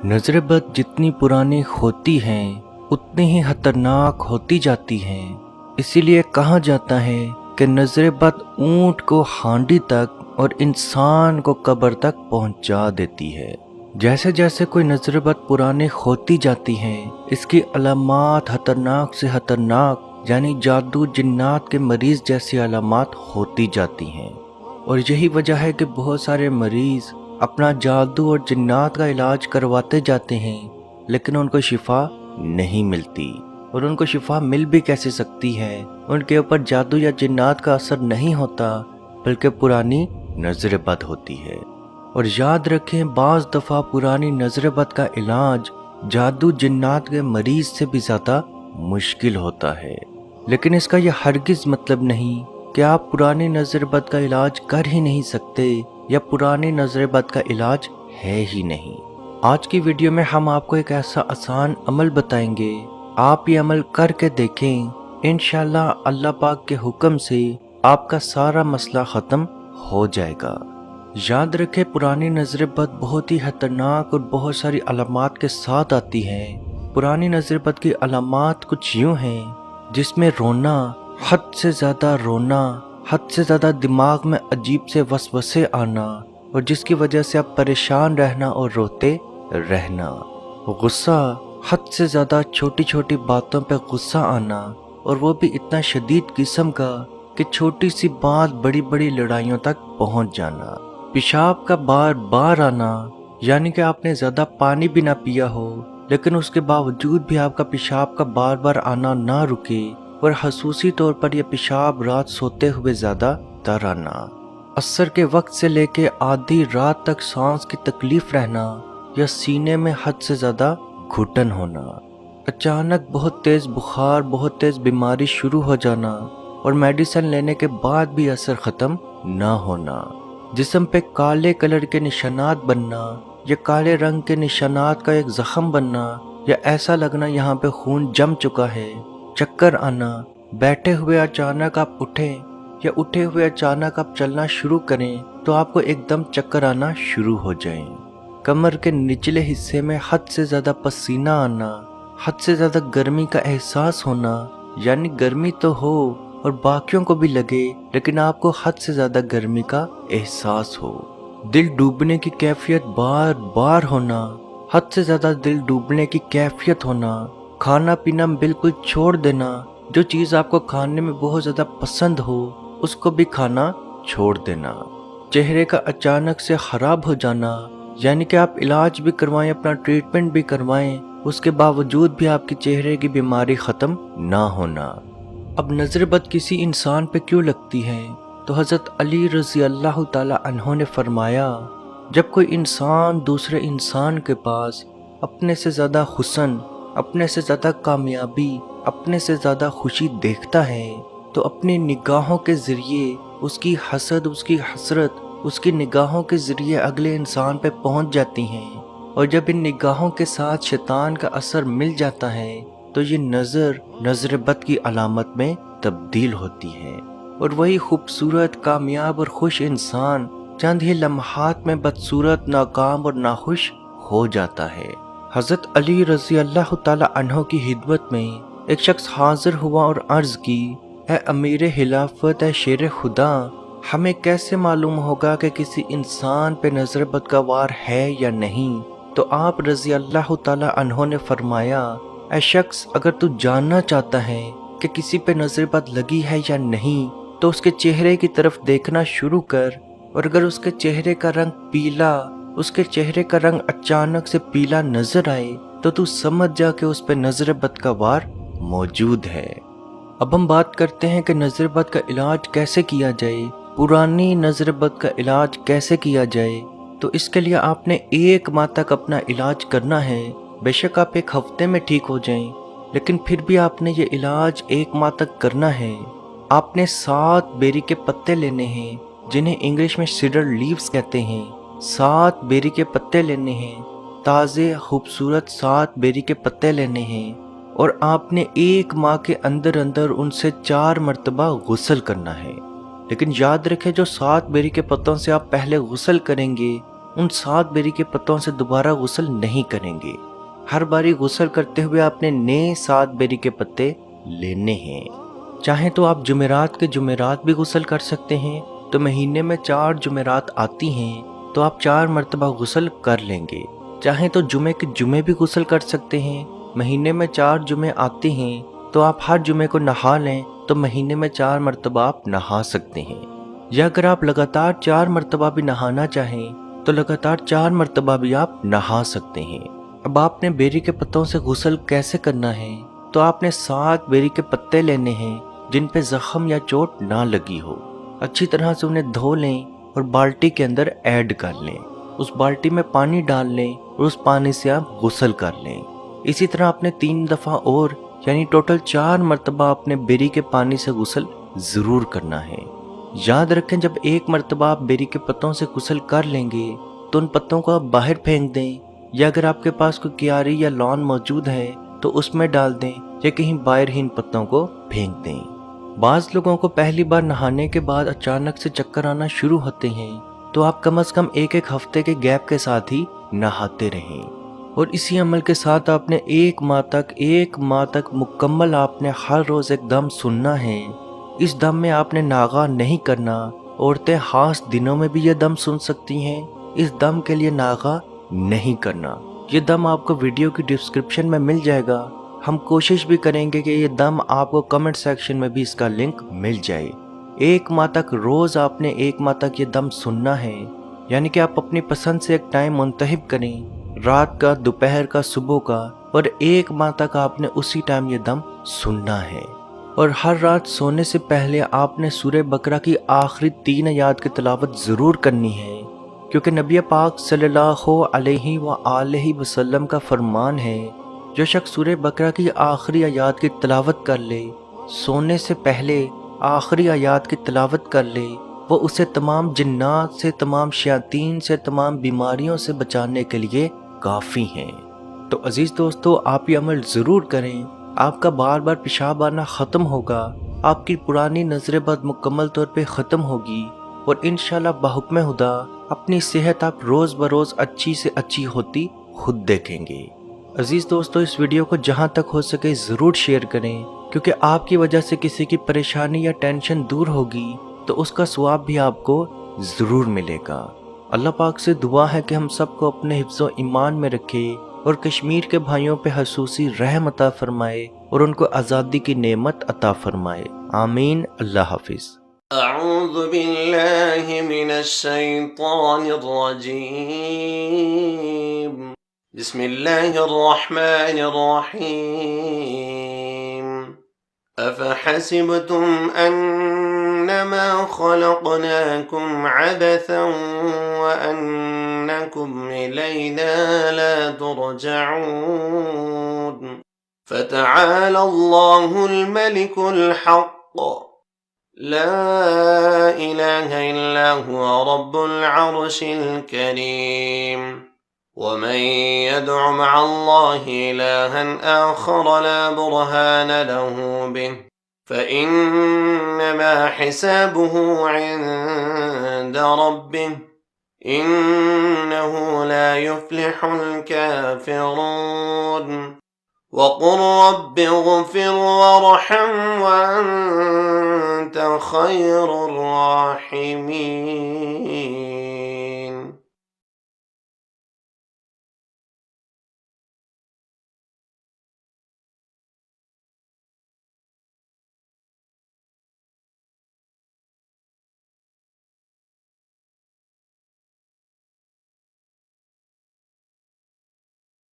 नजर बद जितनी पुरानी होती हैं उतनी ही खतरनाक होती जाती हैं। इसीलिए कहा जाता है कि नजर बद ऊंट को हांडी तक और इंसान को कब्र तक पहुंचा देती है। जैसे जैसे कोई नजर बद पुरानी होती जाती हैं, इसकी अलामात खतरनाक से खतरनाक यानी जादू जिन्नात के मरीज जैसी अलामात होती जाती हैं। और यही वजह है कि बहुत सारे मरीज अपना जादू और जिन्नात का इलाज करवाते जाते हैं, लेकिन उनको शिफा नहीं मिलती। और उनको शिफा मिल भी कैसे सकती है, उनके ऊपर जादू या जिन्नात का असर नहीं होता, बल्कि पुरानी नजर बद होती है। और याद रखें, बाज़ दफ़ा पुरानी नजर बद का इलाज जादू जिन्नात के मरीज से भी ज़्यादा मुश्किल होता है। लेकिन इसका यह हरगिज़ मतलब नहीं कि आप पुरानी नजर बद का इलाज कर ही नहीं सकते या पुरानी नजर बद का इलाज है ही नहीं। आज की वीडियो में हम आपको एक ऐसा आसान अमल बताएंगे, आप ये अमल करके देखें, इंशाल्लाह अल्लाह पाक के हुक्म से आपका सारा मसला ख़त्म हो जाएगा। याद रखें, पुरानी नजर बद बहुत ही खतरनाक और बहुत सारी अलामात के साथ आती है। पुरानी नजर बद की अलामात कुछ यूँ हैं, जिसमें रोना, हद से ज़्यादा रोना, हद से ज़्यादा दिमाग में अजीब से वसवसे आना, और जिसकी वजह से आप परेशान रहना और रोते रहना। गुस्सा, हद से ज़्यादा छोटी छोटी बातों पे गुस्सा आना, और वो भी इतना शदीद किस्म का कि छोटी सी बात बड़ी बड़ी लड़ाइयों तक पहुंच जाना। पेशाब का बार बार आना, यानी कि आपने ज़्यादा पानी भी ना पिया हो, लेकिन उसके बावजूद भी आपका पेशाब का बार बार आना ना रुके, और खसूसी तौर पर यह पेशाब रात सोते हुए ज़्यादा तर आना। असर के वक्त से लेके आधी रात तक सांस की तकलीफ रहना, या सीने में हद से ज़्यादा घुटन होना। अचानक बहुत तेज़ बुखार, बहुत तेज़ बीमारी शुरू हो जाना, और मेडिसिन लेने के बाद भी असर ख़त्म ना होना। जिस्म पे काले कलर के निशानात बनना, या काले रंग के निशानात का एक ज़ख्म बनना, या ऐसा लगना यहाँ पे खून जम चुका है। चक्कर आना, बैठे हुए अचानक आप उठें, या उठे हुए अचानक आप चलना शुरू करें तो आपको एकदम चक्कर आना शुरू हो जाएं। कमर के निचले हिस्से में हद से ज़्यादा पसीना आना, हद से ज़्यादा गर्मी का एहसास होना, यानी गर्मी तो हो और बाकियों को भी लगे, लेकिन आपको हद से ज़्यादा गर्मी का एहसास हो। दिल डूबने की कैफियत बार बार होना, हद से ज़्यादा दिल डूबने की कैफियत होना। खाना पीना बिल्कुल छोड़ देना, जो चीज़ आपको खाने में बहुत ज़्यादा पसंद हो उसको भी खाना छोड़ देना। चेहरे का अचानक से ख़राब हो जाना, यानी कि आप इलाज भी करवाएं, अपना ट्रीटमेंट भी करवाएं, उसके बावजूद भी आपके चेहरे की बीमारी ख़त्म ना होना। अब नज़र बद किसी इंसान पे क्यों लगती है, तो हज़रत अली रज़ी अल्लाह ताला अन्हो ने फरमाया, जब कोई इंसान दूसरे इंसान के पास अपने से ज़्यादा हुस्न, अपने से ज़्यादा कामयाबी, अपने से ज़्यादा खुशी देखता है, तो अपनी निगाहों के ज़रिए उसकी हसद, उसकी हसरत, उसकी निगाहों के ज़रिए अगले इंसान पे पहुंच जाती हैं। और जब इन निगाहों के साथ शैतान का असर मिल जाता है, तो ये नज़र बद की अलामत में तब्दील होती है, और वही खूबसूरत, कामयाब और खुश इंसान चंद ही लम्हात में बदसूरत, नाकाम और नाखुश हो जाता है। हज़रत अली रज़ी अल्लाह ताला अन्हो की खिदमत में एक शख्स हाजिर हुआ और अर्ज़ की, ए अमीर खिलाफत, ए शेर खुदा, हमें कैसे मालूम होगा कि किसी इंसान पे नज़र बद का वार है या नहीं? तो आप रज़ी अल्लाह ताला अन्हो ने फरमाया, ए शख्स, अगर तू जानना चाहता है कि किसी पे नज़र बद लगी है या नहीं, तो उसके चेहरे की तरफ देखना शुरू कर, और अगर उसके चेहरे का रंग पीला, उसके चेहरे का रंग अचानक से पीला नजर आए, तो तू समझ जा कि उस पे नजर बद का वार मौजूद है। अब हम बात करते हैं कि नजर बद का इलाज कैसे किया जाए, पुरानी नजर बद का इलाज कैसे किया जाए। तो इसके लिए आपने 1 माह तक अपना इलाज करना है। बेशक आप 1 हफ्ते में ठीक हो जाएं, लेकिन फिर भी आपने ये इलाज 1 माह तक करना है। आपने 7 बेरी के पत्ते लेने हैं, जिन्हें इंग्लिश में सीडर लीव्स कहते हैं। 7 बेरी के पत्ते लेने हैं, ताज़े खूबसूरत 7 बेरी के पत्ते लेने हैं, और आपने 1 माह के अंदर अंदर उनसे 4 मरतबा गुस्ल करना है। लेकिन याद रखें, जो 7 बेरी के पत्तों से आप पहले गुस्ल करेंगे, ان 7 بیری کے پتوں سے دوبارہ غسل نہیں کریں گے۔ ہر باری غسل کرتے ہوئے آپ نے نئے 7 بیری کے پتے لینے ہیں۔ چاہیں تو آپ جمعرات کے جمعرات بھی غسل کر سکتے ہیں، تو مہینے میں 4 جمعرات آتی ہیں تو آپ 4 مرتبہ غسل کر لیں گے۔ چاہیں تو جمعے کے جمعے بھی غسل کر سکتے ہیں، مہینے میں 4 جمعے آتے ہیں تو آپ ہر جمعے کو نہا لیں تو مہینے میں 4 مرتبہ آپ نہا سکتے ہیں۔ یا اگر آپ لگاتار 4 مرتبہ بھی نہانا چاہیں تو لگاتار 4 مرتبہ بھی آپ نہا سکتے ہیں۔ اب آپ نے بیری کے پتوں سے غسل کیسے کرنا ہے؟ تو آپ نے 7 بیری کے پتے لینے ہیں جن پہ زخم یا چوٹ نہ لگی ہو۔ اچھی طرح سے انہیں دھو لیں اور بالٹی کے اندر ایڈ کر لیں۔ اس بالٹی میں پانی ڈال لیں اور اس پانی سے آپ غسل کر لیں۔ اسی طرح آپ نے 3 دفعہ اور یعنی ٹوٹل 4 مرتبہ اپنے بیری کے پانی سے غسل ضرور کرنا ہے۔ یاد رکھیں جب 1 مرتبہ آپ بیری کے پتوں سے غسل کر لیں گے تو ان پتوں کو آپ باہر پھینک دیں، یا اگر آپ کے پاس کوئی کیاری یا لان موجود ہے تو اس میں ڈال دیں، یا کہیں باہر ہی ان پتوں کو پھینک دیں۔ بعض لوگوں کو پہلی بار نہانے کے بعد اچانک سے چکر آنا شروع ہوتے ہیں، تو آپ کم از کم 1 ہفتے کے گیپ کے ساتھ ہی نہاتے رہیں، اور اسی عمل کے ساتھ آپ نے 1 ماہ تک مکمل آپ نے ہر روز ایک دم سننا ہے۔ اس دم میں آپ نے ناغہ نہیں کرنا۔ عورتیں خاص دنوں میں بھی یہ دم سن سکتی ہیں، اس دم کے لیے ناغہ نہیں کرنا۔ یہ دم آپ کو ویڈیو کی ڈسکرپشن میں مل جائے گا۔ ہم کوشش بھی کریں گے کہ یہ دم آپ کو کمنٹ سیکشن میں بھی اس کا لنک مل جائے۔ 1 ماہ تک روز آپ نے 1 ماہ تک یہ دم سننا ہے، یعنی کہ آپ اپنی پسند سے ایک ٹائم منتخب کریں، رات کا، دوپہر کا، صبح کا، اور 1 ماہ تک آپ نے اسی ٹائم یہ دم سننا ہے۔ اور ہر رات سونے سے پہلے آپ نے سورہ بقرہ کی آخری 3 آیات کی تلاوت ضرور کرنی ہے، کیونکہ نبی پاک صلی اللہ علیہ وآلہ وسلم کا فرمان ہے، جو شخص سورہ بقرہ کی آخری آیات کی تلاوت کر لے، سونے سے پہلے آخری آیات کی تلاوت کر لے، وہ اسے تمام جنات سے، تمام شیاطین سے، تمام بیماریوں سے بچانے کے لیے کافی ہیں۔ تو عزیز دوستو، آپ یہ عمل ضرور کریں، آپ کا بار بار پیشاب آنا ختم ہوگا، آپ کی پرانی نظر بد مکمل طور پہ ختم ہوگی، اور انشاءاللہ بحکم خدا اپنی صحت آپ روز بروز اچھی سے اچھی ہوتی خود دیکھیں گے۔ عزیز دوستو، اس ویڈیو کو جہاں تک ہو سکے ضرور شیئر کریں، کیونکہ آپ کی وجہ سے کسی کی پریشانی یا ٹینشن دور ہوگی تو اس کا ثواب بھی آپ کو ضرور ملے گا۔ اللہ پاک سے دعا ہے کہ ہم سب کو اپنے حفظ و ایمان میں رکھے، اور کشمیر کے بھائیوں پہ خصوصی رحم عطا فرمائے، اور ان کو آزادی کی نعمت عطا فرمائے۔ آمین۔ اللہ حافظ۔ اعوذ باللہ من الشیطان الرجیم، بسم اللہ الرحمن الرحیم۔ افحسبتم انما خلقناکم عبثا وانکم الینا لا ترجعون، فتعالى الله الملك الحق، لا إله إلا هو رب العرش الكريم، ومن يدع مع الله إلها آخر لا برهان له به فإنما حسابه عند ربه، إنه لا يفلح الكافرون، وقل رب اغفر وارحم وأنت خير الراحمين۔